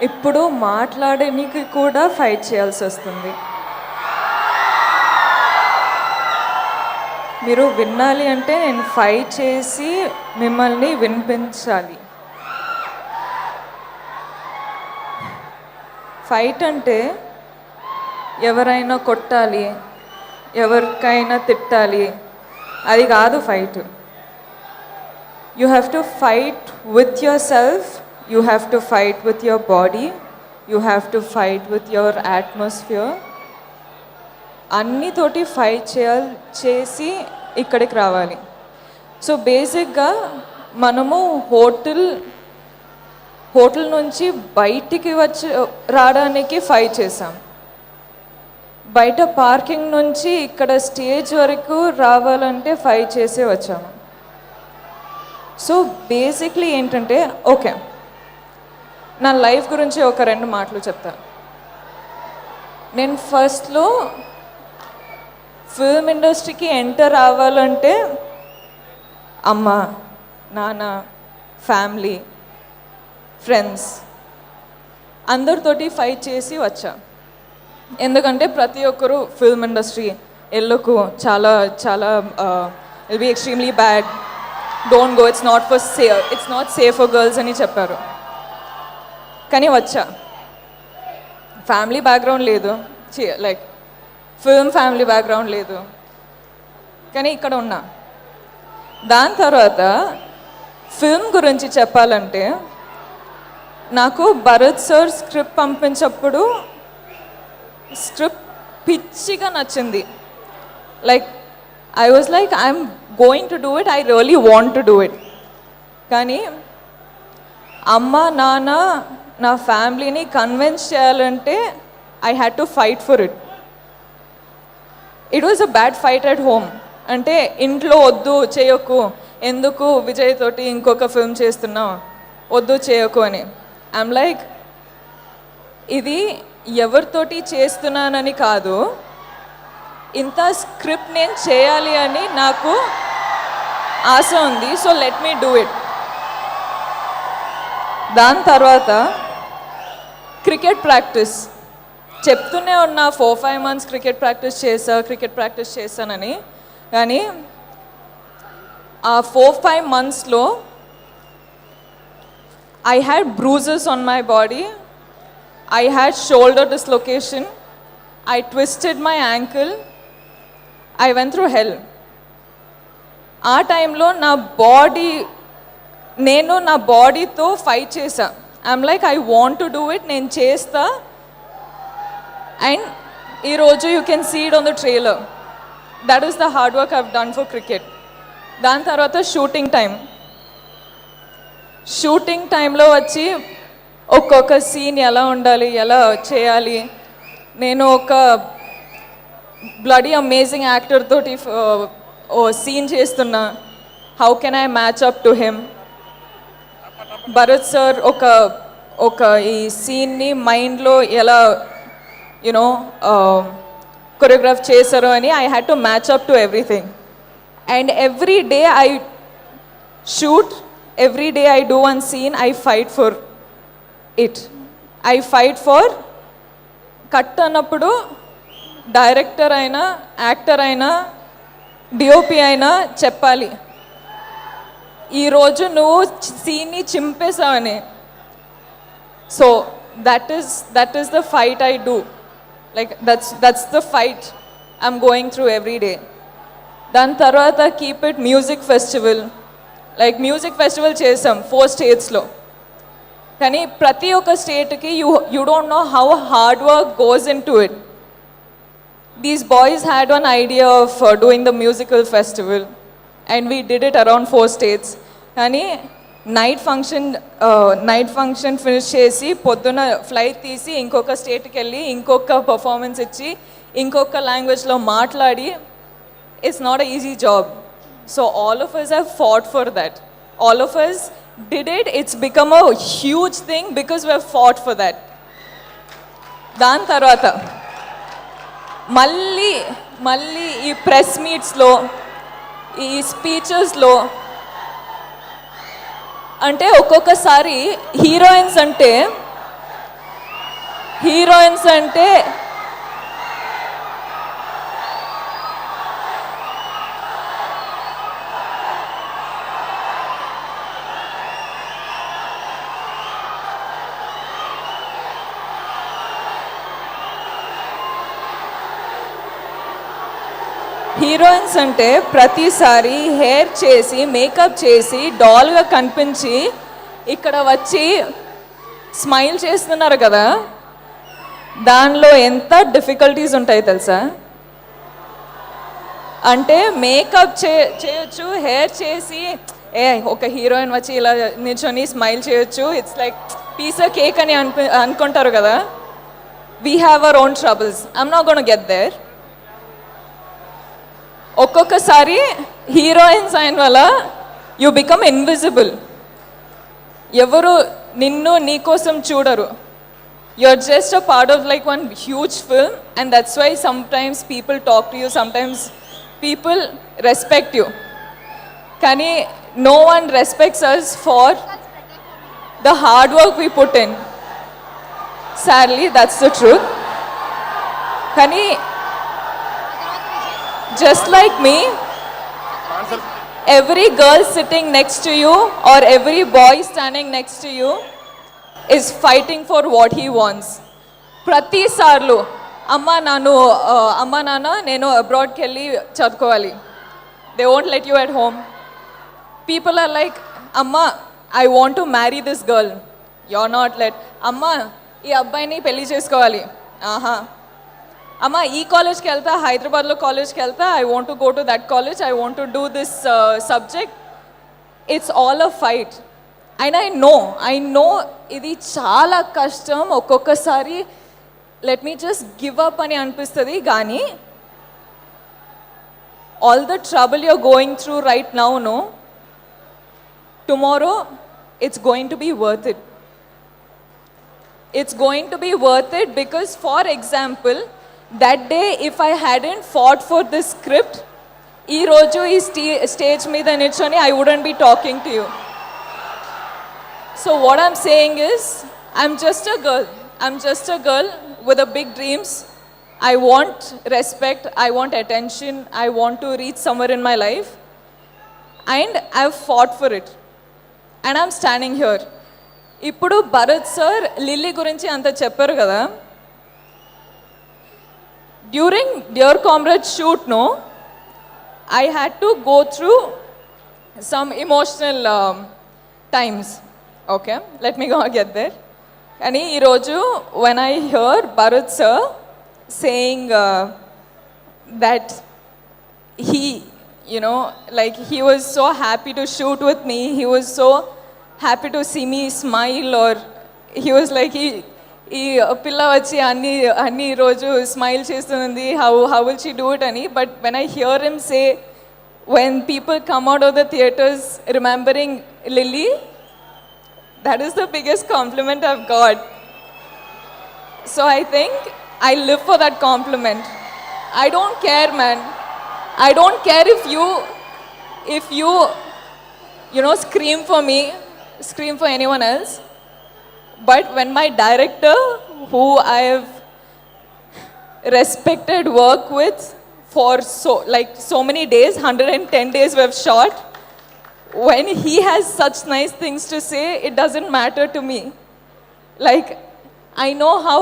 ఇప్పుడు మాట్లాడడానికి కూడా ఫైట్ చేయాల్సి వస్తుంది. మీరు వినాలి అంటే నేను ఫైట్ చేసి మిమ్మల్ని వినిపించాలి. ఫైట్ అంటే ఎవరైనా కొట్టాలి, ఎవరికైనా తిట్టాలి, అది కాదు fight. You have to fight with yourself, you have to fight with your body, you have to fight with your atmosphere. అన్నితోటి ఫైట్ చేసి ఇక్కడికి రావాలి. సో బేసిక్గా మనము హోటల్ నుంచి బయటికి రావడానికి ఫైట్ చేసాం. బయట పార్కింగ్ నుంచి ఇక్కడ స్టేజ్ వరకు రావాలంటే ఫైట్ చేసే వచ్చాము. సో బేసిక్లీ ఏంటంటే, ఓకే, నా లైఫ్ గురించి ఒక 2 మాటలు చెప్తాను. నేను ఫస్ట్లో ఫిల్మ్ ఇండస్ట్రీకి ఎంటర్ అవ్వాలంటే అమ్మ, నాన్న, ఫ్యామిలీ, ఫ్రెండ్స్ అందరితోటి ఫైట్ చేసి వచ్చా. ఎందుకంటే ప్రతి ఒక్కరు ఫిల్మ్ ఇండస్ట్రీ ఎల్లుకు చాలా చాలా will be extremely bad, don't go, it's not safe for girls అని చెప్పారు. కానీ వచ్చా. ఫ్యామిలీ బ్యాక్గ్రౌండ్ లేదు, లైక్ ఫిల్మ్ ఫ్యామిలీ బ్యాక్గ్రౌండ్ లేదు, కానీ ఇక్కడ ఉన్నా. దాని తర్వాత ఫిల్మ్ గురించి చెప్పాలంటే, నాకు భరత్ సార్ స్క్రిప్ట్ పంపించప్పుడు స్క్రిప్ట్ పిచ్చిగా నచ్చింది. Like I was like, I'm going to do it, I really want to do it. కానీ అమ్మ, నాన్న, నా ఫ్యామిలీని కన్విన్స్ చేయాలంటే I had to fight for it. It was a bad fight at home. అంటే ఇంట్లో వద్దు చేయకు, ఎందుకు విజయ్ తోటి ఇంకొక ఫిల్మ్ చేస్తున్నావు, వద్దు చేయకు అని. ఐఎమ్ లైక్, ఇది ఎవరితోటి చేస్తున్నానని కాదు, ఇంత స్క్రిప్ట్ నేను చేయాలి అని నాకు ఆశ ఉంది. So let me do it. దాని తర్వాత క్రికెట్ ప్రాక్టీస్ చెప్తూనే ఉన్నా, 4-5 months క్రికెట్ ప్రాక్టీస్ చేశానని. కానీ ఆ 4-5 monthsలో I had bruises on my body, I had shoulder dislocation, I twisted my ankle, I went through hell. ఆ టైంలో నేను నా బాడీతో ఫైట్ చేశా. I'm like, I want to do it, నేను చేస్తా. అండ్ ఈరోజు you can see it on the trailer. That is the hard work I've done for cricket. దాని తర్వాత షూటింగ్ టైంలో వచ్చి ఒక్కొక్క సీన్ ఎలా ఉండాలి, ఎలా చేయాలి. నేను ఒక బ్లడీ అమేజింగ్ యాక్టర్ తోటి సీన్ చేస్తున్నా. How can I match up to him? Bharat sir ఒక ఈ సీన్ని మైండ్లో ఎలా కొరియోగ్రాఫ్ చేశారు అని I had to match up to everything. And every day I shoot, every day I do one scene, I fight for it. I fight for cut అన్నప్పుడు director అయినా, actor అయినా, DOP అయినా చెప్పాలి, ఈరోజు నువ్వు సీన్ని చింపేశావని. So that is the fight I do. Like that's the fight I'm going through every day. దాని తర్వాత keep it music festival. Like music festival చేసాం 4 states. కానీ ప్రతి ఒక్క స్టేట్కి you don't know how hard work goes in to it. These boys had one idea of doing the musical festival and we did it around 4 states. కానీ night function finish చేసి పొద్దున flight తీసి ఇంకొక స్టేట్కి వెళ్ళి ఇంకొక పర్ఫార్మెన్స్ ఇచ్చి ఇంకొక లాంగ్వేజ్లో మాట్లాడి, it's not a easy job. So all of us have fought for that. All of us did it. It's become a huge thing because we have fought for that. దాని తర్వాత మళ్ళీ ఈ ప్రెస్ మీట్స్లో, ఈ స్పీచెస్లో అంటే ఒక్కొక్కసారి హీరోయిన్స్ అంటే heroines అంటే heroines అంటే ప్రతిసారి హెయిర్ చేసి మేకప్ చేసి డాల్గా కనిపించి ఇక్కడ వచ్చి స్మైల్ చేస్తున్నారు కదా, దానిలో ఎంత డిఫికల్టీస్ ఉంటాయి తెలుసా. అంటే మేకప్ చేయొచ్చు, హెయిర్ చేసి ఒక హీరోయిన్ వచ్చి ఇలా నిల్చొని స్మైల్ చేయొచ్చు, it's like piece of cake అని అనుకుంటారు కదా. We have our own troubles. I'm not gonna get there. ఒక్కొక్కసారి హీరోయిన్స్ అయిన వల్ల యు బికమ్ ఇన్విజిబుల్. ఎవరు నిన్ను నీకోసం చూడరు. You are just a part of like one huge film and that's why sometimes people talk to you, sometimes people respect you. కానీ no one respects us for the hard work we put in. Sadly that's the truth. కానీ just like me, every girl sitting next to you or every boy standing next to you is fighting for what he wants. ప్రతి సార్లు అమ్మ నాన్న నేను అబ్రాడ్కి వెళ్ళి చదువుకోవాలి, they won't let you at home. People are like, అమ్మ I want to marry this girl, you're not let. అమ్మ ఈ అబ్బాయిని పెళ్లి చేసుకోవాలి, ఆహా. అమ్మ ఈ కాలేజ్కి వెళ్తా, హైదరాబాద్లో కాలేజ్కి వెళ్తా, I want to go to that college, I want to do this subject. It's all a fight. And I know ఇది చాలా కష్టం. ఒక్కొక్కసారి let me just give up అని అనిపిస్తుంది. కానీ all the trouble you're going through right now, no, tomorrow it's going to be worth it. It's going to be worth it because, for example, that day if I hadn't fought for this script, ee roju ee stage meeda nichoni I wouldn't be talking to you. So what I'm saying is, I'm just a girl with a big dreams. I want respect, I want attention, I want to reach somewhere in my life, and I've fought for it, and I'm standing here. ఇప్పుడు Bharat sir lily గురించి అంత చెప్పారు కదా. During Dear Comrade shoot no, I had to go through some emotional times. Okay, let me go get there. కానీ ఈరోజు when I hear Bharat sir saying that he, you know, like he was so happy to shoot with me, he was so happy to see me smile, or he was like ఈ పిల్ల వచ్చి అన్ని రోజు smile చేస్తుంది, how will she do it అని. But when I hear him say, when people come out of the theaters remembering Lily, that is the biggest compliment I've got. So I think I live for that compliment. I don't care, man. I don't care if you know, scream for me, scream for anyone else. But when my director, who I have respected work with for so many days, 110 days we have shot, when he has such nice things to say, it doesn't matter to me. Like, I know how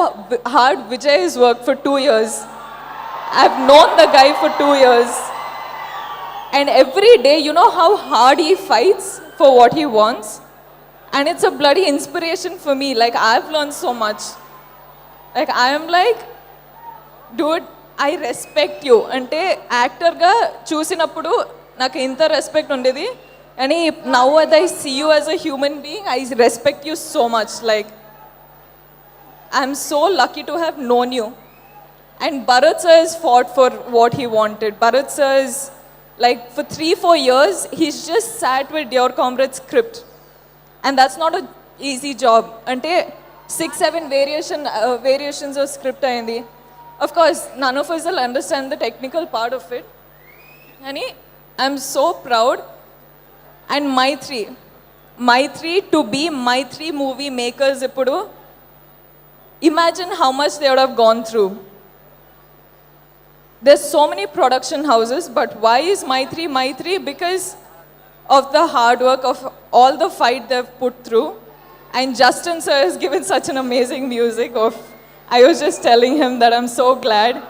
hard Vijay has worked for 2 years. I've known the guy for 2 years. And every day, you know how hard he fights for what he wants? And it's a bloody inspiration for me. Like, I've learned so much. Like, I am like, dude, I respect you. Ante actor ga chusinappudu naku inta respect undedi. And now that I see you as a human being, I respect you so much. Like, I'm so lucky to have known you. And Bharat sir has fought for what he wanted. Bharat sir is, like, for 3-4 years, he's just sat with your comrade's script. And that's not an easy job. Ante 6-7 variations of script ayindi. Of course, none of us will understand the technical part of it. And I'm so proud. And Maitri to be Maitri movie makers ippudu, Imagine how much they would have gone through. There's so many production houses, but why is Maitri Maitri? Because of the hard work of all the fight they've put through. And Justin sir has given such an amazing music of, I was just telling him that I'm so glad.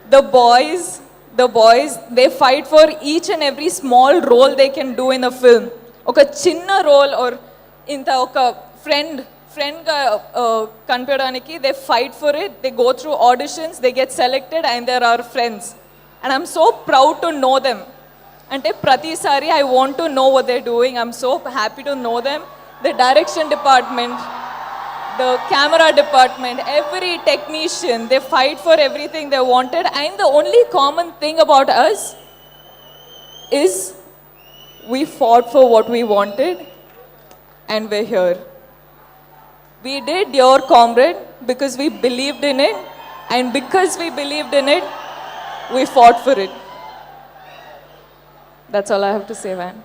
The boys, they fight for each and every small role they can do in a film. Oka chinna role or inta oka friend ga kanpedaniki, they fight for it, they go through auditions, they get selected and they're our friends. And I'm so proud to know them. Ante pratisari I want to know what they're doing. I'm so happy to know them. The direction department, the camera department, every technician, they fight for everything they wanted. And the only common thing about us is we fought for what we wanted and we're here. We did Your Comrade because we believed in it, and because we believed in it, we fought for it. That's all I have to say, man.